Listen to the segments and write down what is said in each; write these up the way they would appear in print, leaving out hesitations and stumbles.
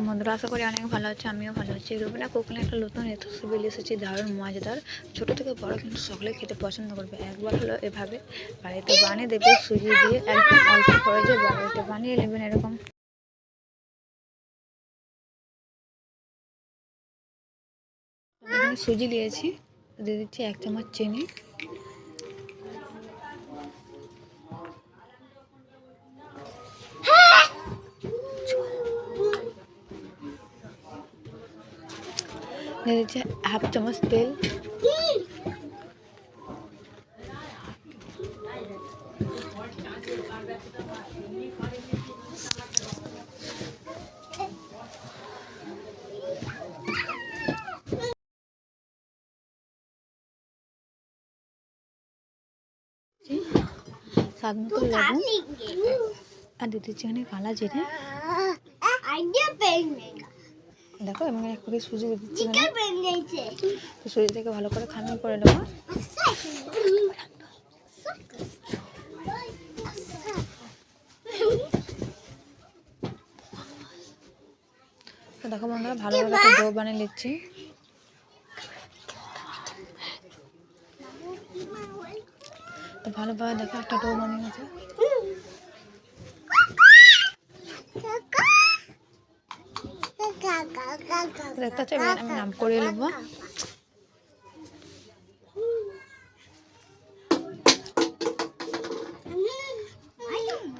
বন্ধুরা আশা করি অনেক ভালো আছে, আমিও ভালো আছি। রুবিনা কুকিংয়ে একটা নতুন রেসিপি নিয়ে এসেছি, দারুণ মজাদার। ছোটো থেকে বড় কিন্তু সকলে খেতে পছন্দ করবে। একবার হলো এভাবে বাড়িতে বানিয়ে দেবে, সুজি দিয়ে একদম অল্প খরচে বাড়িতে বানিয়ে নেবেন এরকম। এখানে সুজি দিয়েছি, দিয়ে দিচ্ছি 1 চামচ চিনি, দিয়ে দিচ্ছি 1/2 চামচ তেল, স্বাদ মতো লবণ, আর দিয়ে দিচ্ছি এখানে কালা জিরে। দেখো এবং এক প্যাকেট সুজি দিয়ে দিচ্ছি এখানে। তো সুজি থেকে ভালো করে খামির করে নেবো। তো দেখো বন্ধুরা ভালোভাবে একটা ডো বানিয়ে নিচ্ছি। তো ভালোভাবে দেখো একটা ডো বানিয়ে গেছে। দেখতে পাচ্ছি আমি নাম করে নেবো।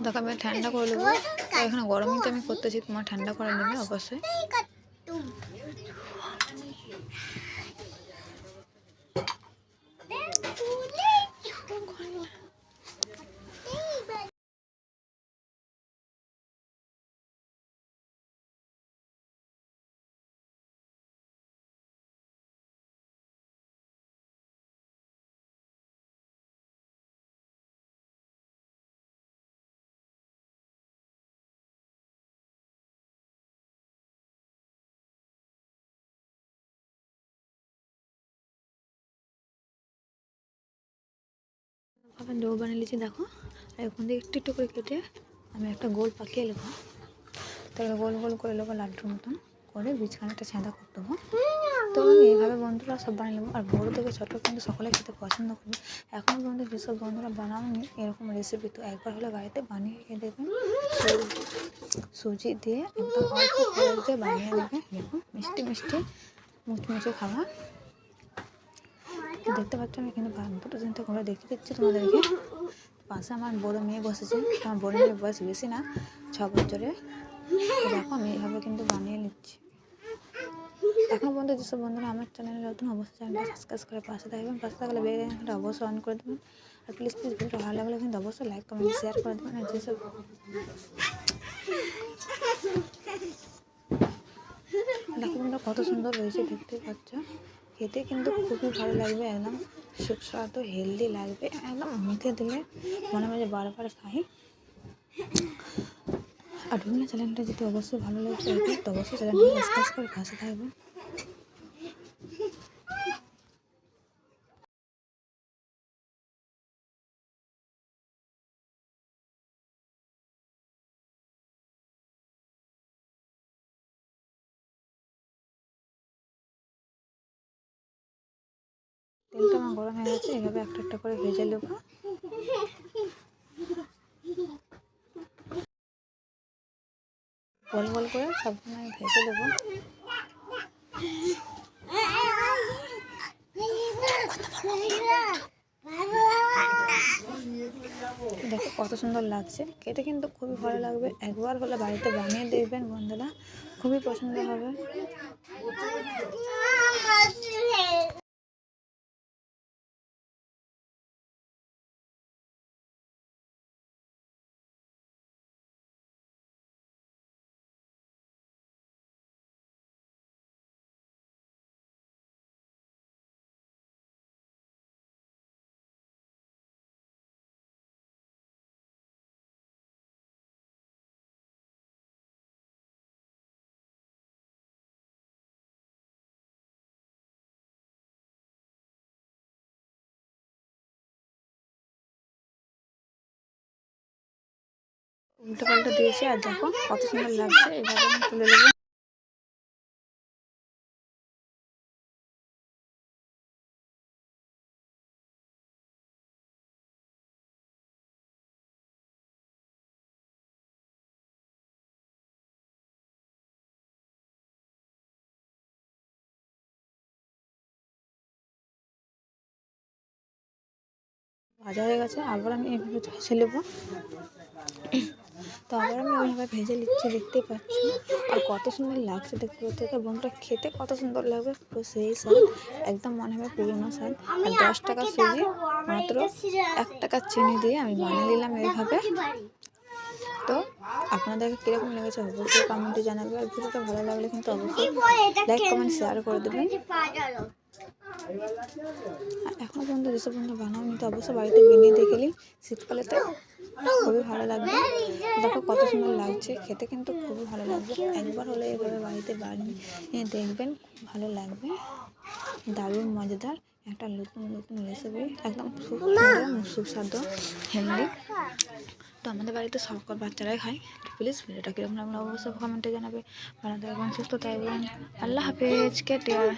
দেখো আমি ঠান্ডা করে নেবো। এখানে গরমই তো আমি করতেছি, তোমার ঠান্ডা করে নেবে অবশ্যই। আবার ডো বানিয়ে নিয়েছি দেখো। আর ওখান থেকে একটু একটু করে কেটে আমি একটা গোল পাকিয়ে নেবো। তারপরে গোল গোল করে নেবো, লাড্ডুর মতন করে বীজখানে একটা ছেঁদা করে দেবো। তো আমি এইভাবে বন্ধুরা সব বানিয়ে নেবো। আর বড়ো থেকে ছোটো কিন্তু সকলে খেতে পছন্দ করবে। এখনও পর্যন্ত যেসব বন্ধুরা বানাওনি এরকম রেসিপি, তো একবার হলে বাড়িতে বানিয়ে খেয়ে দেবেন। সুজি দিয়ে একদম অল্প খরচ দিয়ে বানিয়ে নেবে এরকম মিষ্টি মিষ্টি মুচমুচে খাবার। দেখতে পাচ্ছ আমি এখানে দুটো তিনটে করে দেখিয়ে দিচ্ছি তোমাদেরকে। পাশে আমার বড় মেয়ে বসেছে। আমার বড় মেয়ের বয়স বেশি না, 6 বছরের। দেখো আমি এইভাবে কিন্তু বানিয়ে নিচ্ছি। এখনও পর্যন্ত যেসব বন্ধুরা আমার চ্যানেলে নতুন অবশ্যই চ্যানেলটা সাবস্ক্রাইব করে পাশে থাকবেন। পাশে থাকলে বেল আইকনটা অবশ্যই অন করে দেবেন। আর প্লিজ ভিডিওটা ভালো লাগলে কিন্তু অবশ্যই লাইক কমেন্ট শেয়ার করে দেবেন। আর যেসব দেখো বন্ধুরা কত সুন্দর হয়েছে, দেখতেই পাচ্ছ। খেতে কিন্তু খুবই ভালো লাগবে, একদম সুস্বাদু হেলদি লাগবে। একদম মুখে দিলে মনে হয় যে বারবার খাই। আর রুবিনা চ্যানেলটা যদি অবশ্যই ভালো লাগে তো অবশ্যই চ্যানেলটা সাবস্ক্রাইব করে পাশে থাকবেন। তেলটা আমার গরম হয়ে গেছে, এভাবে একটা একটা করে ভেজে নেব। গোল গোল করে সবসময় ভেজে দেবো। দেখো কত সুন্দর লাগছে, খেতে কিন্তু খুবই ভালো লাগবে। একবার হলে বাড়িতে বানিয়ে দেখবেন বন্ধুরা, খুবই পছন্দ হবে। উল্টো পাল্টা দিয়েছি আর দেখো কত সুন্দর লাগছে। এভাবে আমি তুলে নেবো। ভাজা হয়ে গেছে, আবার আমি এইভাবে ভেজে নেব। তো আবার আমি ওইভাবে ভেজে নিচ্ছি, দেখতেই পাচ্ছি। আর কত সুন্দর লাগছে দেখতে পাচ্ছি। তো বন্ধুরা খেতে কত সুন্দর লাগবে, পুরো সেই স্বাদ, একদম মনে হবে পুরোনো স্বাদ। আর 10 টাকা সুজি, মাত্র 1 টাকা চিনি দিয়ে আমি বানিয়ে নিলাম এইভাবে। তো আপনাদের কীরকম লেগেছে অবশ্যই কমেন্টে জানাবে। আর ভিডিওটা ভালো লাগলে কিন্তু অবশ্যই লাইক কমেন্ট শেয়ার করে দেবেন। এখনও পর্যন্ত যেসব বন্ধু বানাওনি তো অবশ্যই বাড়িতে বানিয়ে দেখে নিন, শীতকালেতে খুবই ভালো লাগবে। দেখো কত সুন্দর লাগছে, খেতে কিন্তু খুবই ভালো লাগবে। একবার হলে এভাবে বাড়িতে বানিয়ে দেখবেন, ভালো লাগবে। দারুণ মজাদার একটা নতুন রেসিপি, একদম সুস্বাদু, হেলদি। তো আমাদের বাড়িতে সকল বাচ্চারাই খায়। তো প্লিজ ভিডিওটা কীরকম লাগলো অবশ্যই কমেন্টে জানাবে। ভালো থাকবেন, সুস্থ থাকবেন, আল্লাহ হাফেজ, কেয়ার।